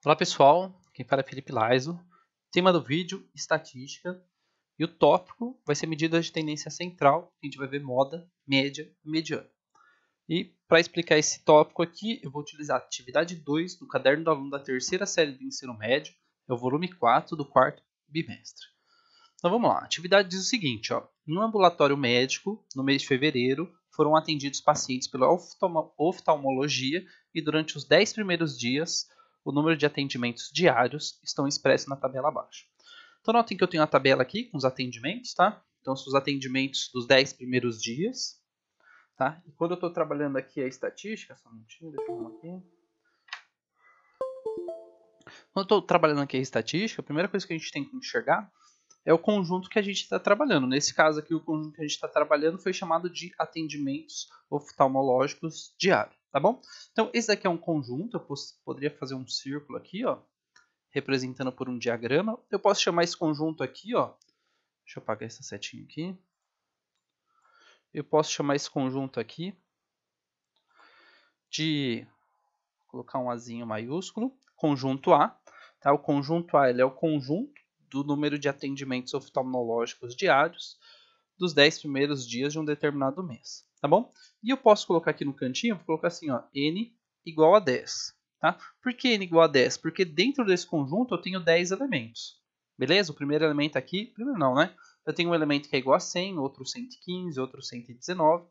Olá pessoal, quem fala é Felipe Laiso. Tema do vídeo, estatística. E o tópico vai ser medida de tendência central. A gente vai ver moda, média e mediana. E para explicar esse tópico aqui, eu vou utilizar a atividade 2 do caderno do aluno da terceira série do ensino médio. É o volume 4 do quarto bimestre. Então vamos lá, a atividade diz o seguinte, ó. Em um ambulatório médico, no mês de fevereiro, foram atendidos pacientes pela oftalmologia e durante os 10 primeiros dias, o número de atendimentos diários estão expressos na tabela abaixo. Então notem que eu tenho a tabela aqui com os atendimentos, tá? Então são os atendimentos dos 10 primeiros dias, tá? E quando eu estou trabalhando aqui a estatística, só um minutinho, deixa eu arrumar aqui. Quando eu estou trabalhando aqui a estatística, a primeira coisa que a gente tem que enxergar é o conjunto que a gente está trabalhando. Nesse caso aqui, o conjunto que a gente está trabalhando foi chamado de atendimentos oftalmológicos diários, tá bom? Então, esse daqui é um conjunto, eu poderia fazer um círculo aqui, ó, representando por um diagrama. Eu posso chamar esse conjunto aqui, ó, deixa eu apagar essa setinha aqui. Eu posso chamar esse conjunto aqui de, vou colocar um Azinho maiúsculo, conjunto A. Tá? O conjunto A ele é o conjunto do número de atendimentos oftalmológicos diários dos 10 primeiros dias de um determinado mês, tá bom? E eu posso colocar aqui no cantinho, vou colocar assim, ó, n igual a 10, tá? Por que n igual a 10? Porque dentro desse conjunto eu tenho 10 elementos, beleza? O primeiro elemento aqui, primeiro não, né? Eu tenho um elemento que é igual a 100, outro 115, outro 119,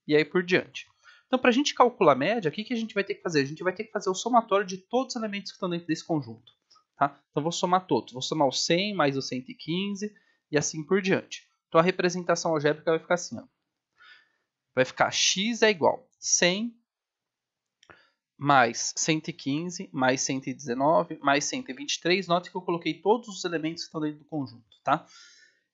e aí por diante. Então, para a gente calcular a média, o que a gente vai ter que fazer? A gente vai ter que fazer o somatório de todos os elementos que estão dentro desse conjunto. Tá? Então, vou somar todos. Vou somar o 100 mais o 115 e assim por diante. Então, a representação algébrica vai ficar assim. Ó. Vai ficar x é igual a 100 mais 115 mais 119 mais 123. Note que eu coloquei todos os elementos que estão dentro do conjunto. Tá?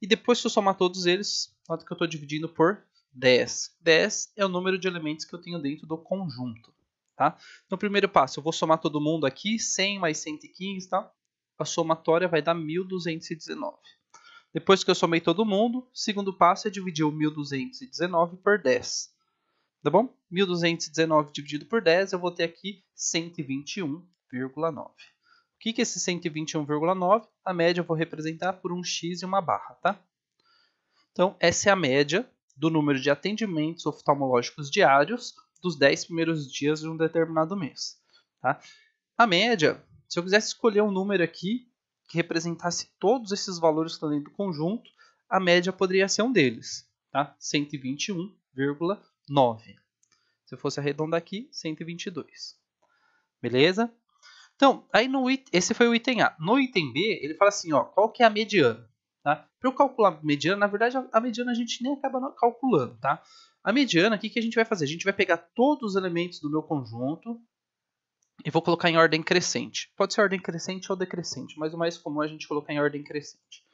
E depois, se eu somar todos eles, note que eu estou dividindo por 10. 10 é o número de elementos que eu tenho dentro do conjunto. Tá? Então, primeiro passo, eu vou somar todo mundo aqui, 100 mais 115, tá? A somatória vai dar 1.219. Depois que eu somei todo mundo, o segundo passo é dividir o 1.219 por 10. Tá bom? 1.219 dividido por 10, eu vou ter aqui 121,9. O que é esse 121,9? A média eu vou representar por um x e uma barra, tá? Então, essa é a média do número de atendimentos oftalmológicos diários dos 10 primeiros dias de um determinado mês. Tá? A média, se eu quisesse escolher um número aqui que representasse todos esses valores que estão dentro do conjunto, a média poderia ser um deles, tá? 121,9. Se eu fosse arredondar aqui, 122. Beleza? Então, aí esse foi o item A. No item B, ele fala assim, ó, qual que é a mediana? Tá? Para eu calcular a mediana, na verdade, a mediana a gente nem acaba calculando, tá? A mediana, o que a gente vai fazer? A gente vai pegar todos os elementos do meu conjunto e vou colocar em ordem crescente. Pode ser ordem crescente ou decrescente, mas o mais comum é a gente colocar em ordem crescente.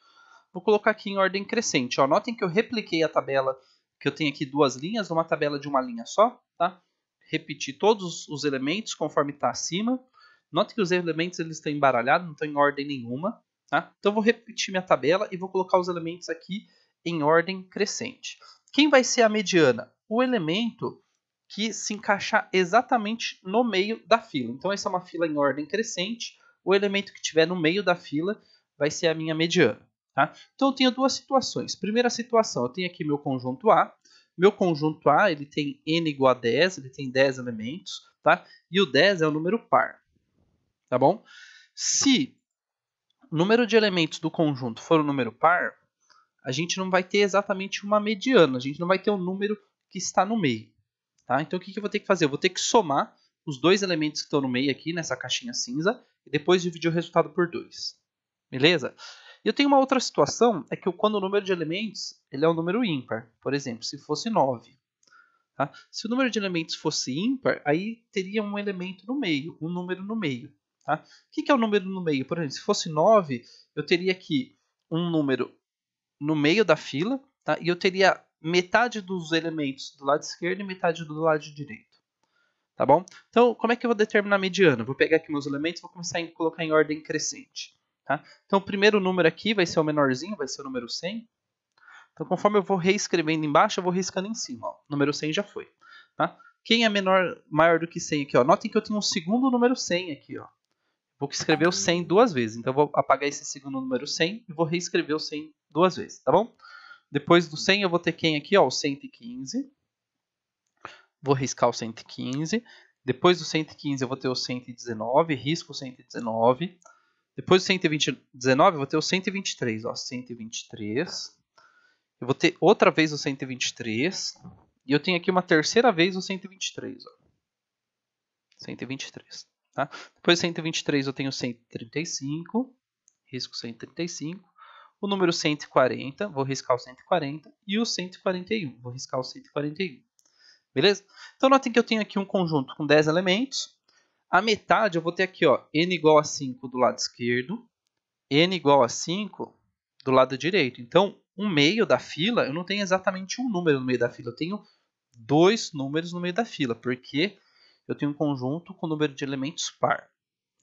Vou colocar aqui em ordem crescente. Ó, notem que eu repliquei a tabela, que eu tenho aqui duas linhas, numa tabela de uma linha só. Tá? Repeti todos os elementos conforme está acima. Note que os elementos eles estão embaralhados, não estão em ordem nenhuma. Tá? Então, eu vou repetir minha tabela e vou colocar os elementos aqui em ordem crescente. Quem vai ser a mediana? O elemento que se encaixar exatamente no meio da fila. Então, essa é uma fila em ordem crescente. O elemento que estiver no meio da fila vai ser a minha mediana. Tá? Então, eu tenho duas situações. Primeira situação, eu tenho aqui meu conjunto A. Meu conjunto A ele tem n igual a 10, ele tem 10 elementos. Tá? E o 10 é o número par. Tá bom? Se o número de elementos do conjunto for um número par, a gente não vai ter exatamente uma mediana, a gente não vai ter um número que está no meio. Tá? Então, o que eu vou ter que fazer? Eu vou ter que somar os dois elementos que estão no meio aqui, nessa caixinha cinza, e depois dividir o resultado por 2. Beleza? E eu tenho uma outra situação, é que quando o número de elementos ele é um número ímpar. Por exemplo, se fosse 9. Tá? Se o número de elementos fosse ímpar, aí teria um elemento no meio, um número no meio. Tá? O que é o número no meio? Por exemplo, se fosse 9, eu teria aqui um número no meio da fila, tá? E eu teria metade dos elementos do lado esquerdo e metade do lado direito. Tá bom? Então, como é que eu vou determinar a mediana? Vou pegar aqui meus elementos e vou começar a colocar em ordem crescente. Tá? Então, o primeiro número aqui vai ser o menorzinho, vai ser o número 100. Então, conforme eu vou reescrevendo embaixo, eu vou riscando em cima. Ó. O número 100 já foi. Tá? Quem é maior do que 100 aqui? Ó? Notem que eu tenho um segundo número 100 aqui. Ó. vou escrever o 100 duas vezes. Então, eu vou apagar esse segundo número 100 e vou reescrever o 100 duas vezes, tá bom? Depois do 100, eu vou ter quem aqui? Ó, o 115. Vou riscar o 115. Depois do 115, eu vou ter o 119. Risco o 119. Depois do 119, eu vou ter o 123. Ó, 123. Eu vou ter outra vez o 123. E eu tenho aqui uma terceira vez o 123. Ó. 123. Tá? Depois do 123, eu tenho 135. Risco 135. O número 140, vou riscar o 140. E o 141, vou riscar o 141. Beleza? Então, notem que eu tenho aqui um conjunto com 10 elementos. A metade eu vou ter aqui, ó, n igual a 5 do lado esquerdo, n igual a 5 do lado direito. Então, o meio da fila, eu não tenho exatamente um número no meio da fila, eu tenho dois números no meio da fila, porque eu tenho um conjunto com número de elementos par.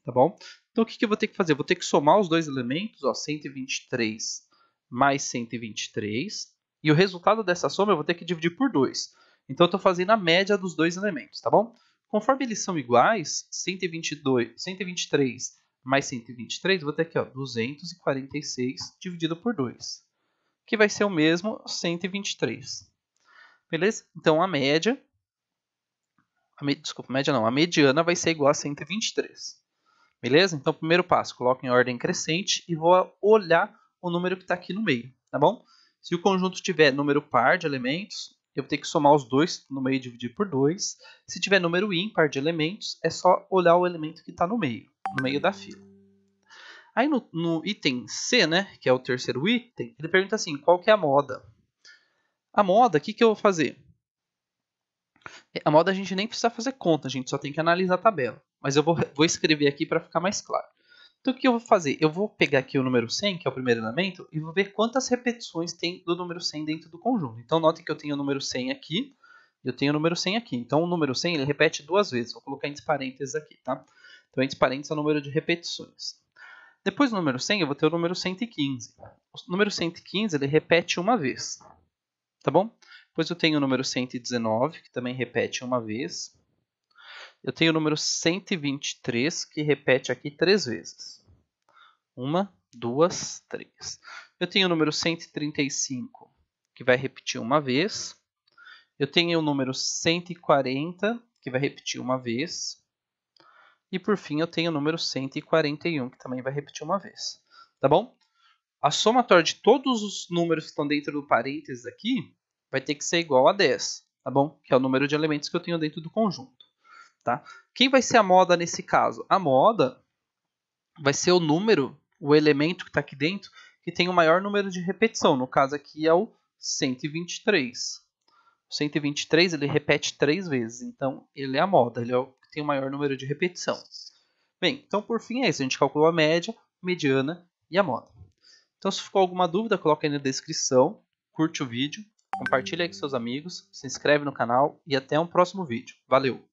Tá bom? Então, o que eu vou ter que fazer? Eu vou ter que somar os dois elementos, ó, 123 mais 123, e o resultado dessa soma eu vou ter que dividir por 2. Então, eu estou fazendo a média dos dois elementos, tá bom? Conforme eles são iguais, 123 mais 123, eu vou ter aqui ó, 246 dividido por 2, que vai ser o mesmo 123. Beleza? Então, a média... Desculpa, média não. A mediana vai ser igual a 123. Beleza? Então, primeiro passo, coloco em ordem crescente e vou olhar o número que está aqui no meio, tá bom? Se o conjunto tiver número par de elementos, eu vou ter que somar os dois no meio e dividir por 2. Se tiver número ímpar de elementos, é só olhar o elemento que está no meio da fila. Aí no item C, né, que é o terceiro item, ele pergunta assim, qual que é a moda? A moda, o que eu vou fazer? A moda a gente nem precisa fazer conta, a gente só tem que analisar a tabela. Mas eu vou escrever aqui para ficar mais claro. Então, o que eu vou fazer? Eu vou pegar aqui o número 100, que é o primeiro elemento, e vou ver quantas repetições tem do número 100 dentro do conjunto. Então, notem que eu tenho o número 100 aqui, e eu tenho o número 100 aqui. Então, o número 100 ele repete duas vezes. Vou colocar entre parênteses aqui, tá? Então, entre parênteses é o número de repetições. Depois do número 100, eu vou ter o número 115. O número 115 ele repete uma vez, tá bom? Depois eu tenho o número 119, que também repete uma vez. Eu tenho o número 123, que repete aqui 3 vezes. 1, 2, 3. Eu tenho o número 135, que vai repetir uma vez. Eu tenho o número 140, que vai repetir uma vez. E por fim eu tenho o número 141, que também vai repetir uma vez. Tá bom? A somatória de todos os números que estão dentro do parênteses aqui vai ter que ser igual a 10, tá bom? Que é o número de elementos que eu tenho dentro do conjunto. Tá? Quem vai ser a moda nesse caso? A moda vai ser o número, o elemento que está aqui dentro, que tem o maior número de repetição. No caso aqui é o 123. O 123 ele repete 3 vezes, então ele é a moda, ele é o que tem o maior número de repetição. Bem, então por fim é isso, a gente calculou a média, mediana e a moda. Então se ficou alguma dúvida, coloca aí na descrição, curte o vídeo, compartilha aí com seus amigos, se inscreve no canal e até um próximo vídeo. Valeu!